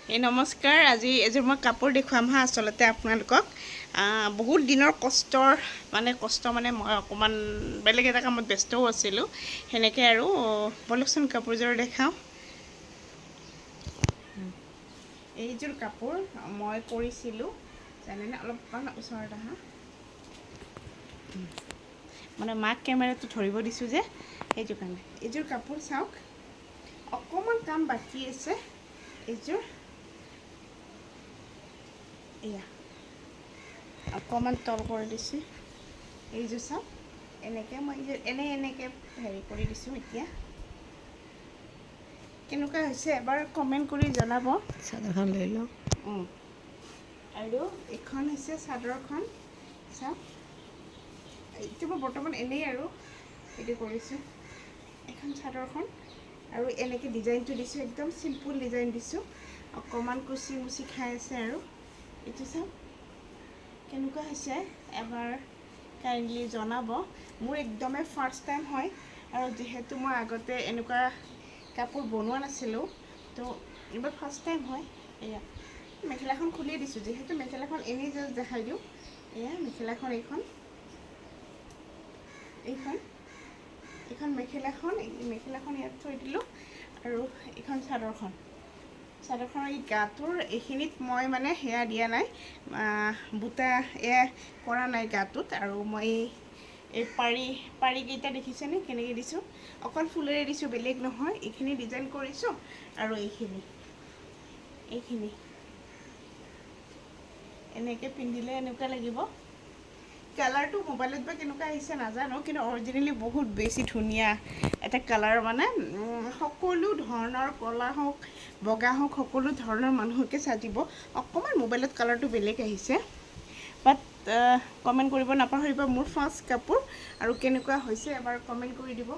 নমস্কাৰ। আজি এযোৰ মই কাপোৰ দেখুৱাম হা। আচলতে আপোনালোকক বহুত দিনৰ কষ্ট মানে মই অকণমান বেলেগ এটা কামত ব্যস্তও আছিলোঁ, সেনেকৈ আৰু বলকচোন কাপোৰযোৰ দেখাওঁ। এইযোৰ কাপোৰ মই কৰিছিলোঁ জানেনে, অলপমান ওচৰত আহা, মানে মাক কেমেৰাটো ধৰিব দিছোঁ যে সেইটো কাৰণে। এইযোৰ কাপোৰ চাওক, অকণমান কাম বাকী আছে। এইযোৰ এয়া অকণমান তল কৰি দিছোঁ। এইযোৰ চাওক, এনেকৈ মই এনেকৈ হেৰি কৰি দিছোঁ। এতিয়া কেনেকুৱা হৈছে এবাৰ কমেণ্ট কৰি জনাব। চাদৰখন লৈ লওঁ। আৰু এইখন হৈছে চাদৰখন চাওক। এতিয়া মই বৰ্তমান এনেই আৰু এইটো কৰিছোঁ, এখন চাদৰখন। আৰু এনেকৈ ডিজাইনটো দিছোঁ, একদম চিম্পুল ডিজাইন দিছোঁ। অকণমান কুচি মুচি খাই আছে। আৰু এইটো চাওক কেনেকুৱা হৈছে এবাৰ কাইণ্ডলি জনাব। মোৰ একদমেই ফাৰ্ষ্ট টাইম হয়, আৰু যিহেতু মই আগতে এনেকুৱা কাপোৰ বনোৱা নাছিলোঁ, তো এইবাৰ ফাৰ্ষ্ট টাইম হয়। এয়া মেখেলাখন খুলি দিছোঁ, যিহেতু মেখেলাখন এনেই জাষ্ট দেখাই দিওঁ। এয়া মেখেলাখন, এইখন মেখেলাখন ইয়াত থৈ দিলোঁ। আৰু এইখন চাদৰখনৰ এই গাটোৰ এইখিনিত মই মানে সেয়া দিয়া নাই, বুটা এয়া কৰা নাই গাটোত। আৰু মই এই পাৰিকেইটা দেখিছেনে কেনেকৈ দিছোঁ, অকল ফুলেৰে দিছোঁ, বেলেগ নহয়। এইখিনি ডিজাইন কৰিছোঁ। আৰু এইখিনি এনেকৈ পিন্ধিলে এনেকুৱা লাগিব। কালাৰটো মোবাইলত বা কেনেকুৱা আহিছে নাজানো, কিন্তু অৰিজিনেলি বহুত বেছি ধুনীয়া এটা কালাৰ। মানে সকলো ধৰণৰ, ক'লা হওক বগা হওক, সকলো ধৰণৰ মানুহকে চাজিব। অকণমান মোবাইলত কালাৰটো বেলেগ আহিছে, বাট কমেণ্ট কৰিব নাপাহৰিব। মোৰ ফাৰ্ষ্ট কাপোৰ আৰু কেনেকুৱা হৈছে এবাৰ কমেণ্ট কৰি দিব।